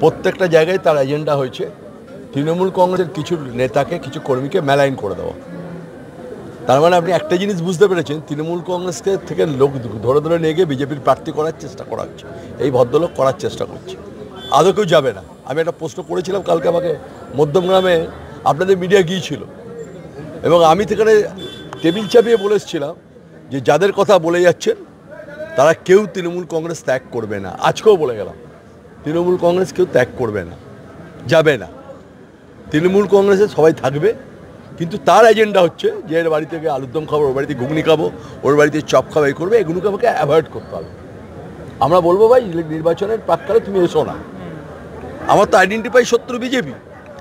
প্রত্যেকটা জায়গায় তার এজেন্ডা হয়েছে তৃণমূল কংগ্রেসের কিছু নেতাকে কিছু কর্মীকে মেলাইন করে দেওয়া। তার মানে আপনি একটা জিনিস বুঝতে পেরেছেন, তৃণমূল কংগ্রেসকে থেকে লোক ধরে ধরে নিয়ে গিয়ে বিজেপির প্রার্থী করার চেষ্টা করা হচ্ছে। এই ভদ্রলোক করার চেষ্টা করছে, আদৌ কেউ যাবে না। আমি একটা প্রশ্ন করেছিলাম কালকে, আমাকে মধ্যমগ্রামে আপনাদের মিডিয়া গিয়েছিল এবং আমি সেখানে টেবিল চাপিয়ে বলে এসেছিলাম যে যাদের কথা বলে যাচ্ছেন তারা কেউ তৃণমূল কংগ্রেস ত্যাগ করবে না। আজকেও বলে গেলাম, তৃণমূল কংগ্রেস কেউ ত্যাগ করবে না, যাবে না। তৃণমূল কংগ্রেসে সবাই থাকবে, কিন্তু তার এজেন্ডা হচ্ছে যে এর বাড়ি থেকে আলুর দম খাবো, ওর বাড়িতে ঘুগনি খাবো, ওর বাড়িতে চপ খাবো, এই করবে। এগুলোকে আমাকে অ্যাভয়েড করতে হবে। আমরা বলবো ভাই নির্বাচনের প্রাক্কালে তুমি এসো না। আমার তো আইডেন্টিফাই শত্রু বিজেপি,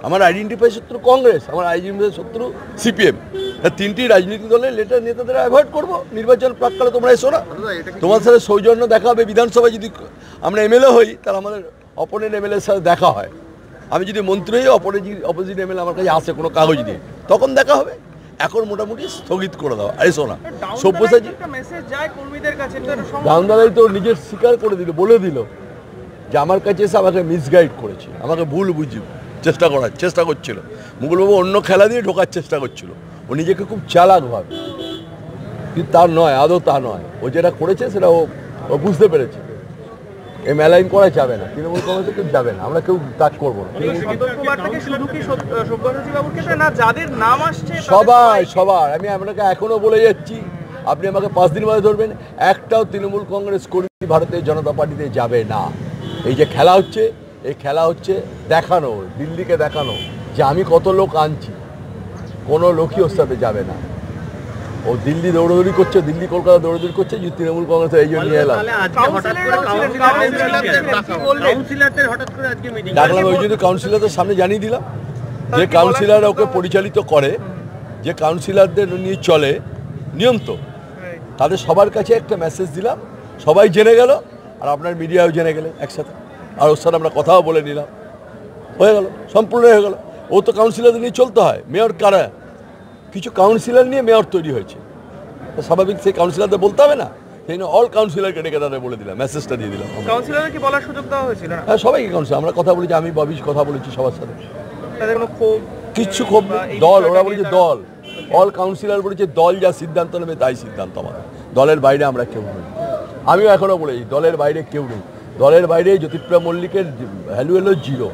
আমার আইডেন্টিফাই শত্রু কংগ্রেস, আমার আইডেন্টিফাই শত্রু সিপিএম। তিনটি রাজনৈতিক দলের নেতাদের অ্যাভয়েড করবো। নির্বাচন প্রাক্কালে তোমরা এসো না। তোমার সাথে সৌজন্য দেখা হবে বিধানসভায়। যদি আমরা এমএলএ হই তাহলে আমাদের অপোনেন্ট এমএলএর সাথে দেখা হয়। আমি যদি মন্ত্রী হই, অপোজিট এমএলএ আমার কাছে আসে কোনো কাগজ দিয়ে, তখন দেখা হবে। এখন মোটামুটি স্থগিত করে দেওয়া, এসো না। সব্যসাচী দামদারাই তো নিজের স্বীকার করে দিল, বলে দিল যে আমার কাছে এসে আমাকে মিসগাইড করেছে, আমাকে ভুল বুঝি চেষ্টা করছিল। মুকুলবাবু অন্য খেলা দিয়ে ঢোকার চেষ্টা করছিল। ও নিজেকে খুব চালাক ভাবে, কিন্তু তার নয়, আদৌ তা নয়। ও যেটা করেছে সেটা ও বুঝতে পেরেছে। এই মেলাইন করা যাবে না, তৃণমূল কংগ্রেসে কেউ যাবে না, আমরা কেউ ত্যাগ করবো না। সবার আমি আপনাকে এখনো বলে যাচ্ছি, আপনি আমাকে 5 দিন বাদে ধরবেন, একটাও তৃণমূল কংগ্রেস কর্মী ভারতীয় জনতা পার্টিতে যাবে না। এই যে খেলা হচ্ছে, এই খেলা হচ্ছে দেখানো, দিল্লিকে দেখানো যে আমি কত লোক আনছি। কোনো লোকই ওর সাথে যাবে না। ও দিল্লি দৌড়দৌড়ি করছে, দিল্লি কলকাতা দৌড়দৌড়ি করছে, যে তৃণমূল কংগ্রেসের এই জন্য নিয়ে এলাম। ডাকলাম ওই জন্য কাউন্সিলরদের সামনে জানিয়ে দিলাম যে কাউন্সিলর ওকে পরিচালিত করে, যে কাউন্সিলরদের নিয়ে চলে নিয়ম তো, তাদের সবার কাছে একটা মেসেজ দিলাম। সবাই জেনে গেল, আর আপনার মিডিয়াও জেনে গেলে একসাথে। আর ওর সাথে আমরা কথাও বলে নিলাম, হয়ে গেল, সম্পূর্ণ হয়ে গেল। ও তো কাউন্সিলরদের নিয়ে চলতে হয়। মেয়র কারা? কিছু কাউন্সিলর নিয়ে মেয়র তৈরি হয়েছে, স্বাভাবিক সেই কাউন্সিলরদের বলতে হবে না। সেই জন্য অল কাউন্সিলরকে ডেকে তাদের বলে দিলাম, মেসেজটা দিয়ে দিলাম। কাউন্সিলরকে বলার সুযোগ দেওয়া হয়েছিল না? হ্যাঁ, সবাইকে কাউন্সিলর আমরা কথা বলেছি, আমি বাবিশ কথা বলেছি সবার সাথে। তাদের কোনো ক্ষোভ কিচ্ছু ক্ষোভ নেই। দল, ওরা বলেছে দল, অল কাউন্সিলর বলেছে দল যা সিদ্ধান্ত নেবে তাই সিদ্ধান্ত আমাদের। দলের বাইরে আমরা কেউ নেই। আমিও এখনও বলেছি দলের বাইরে কেউ নেই। দলের বাইরে জ্যোতিপ্রিয়া মল্লিকের ভ্যালু হলো 0।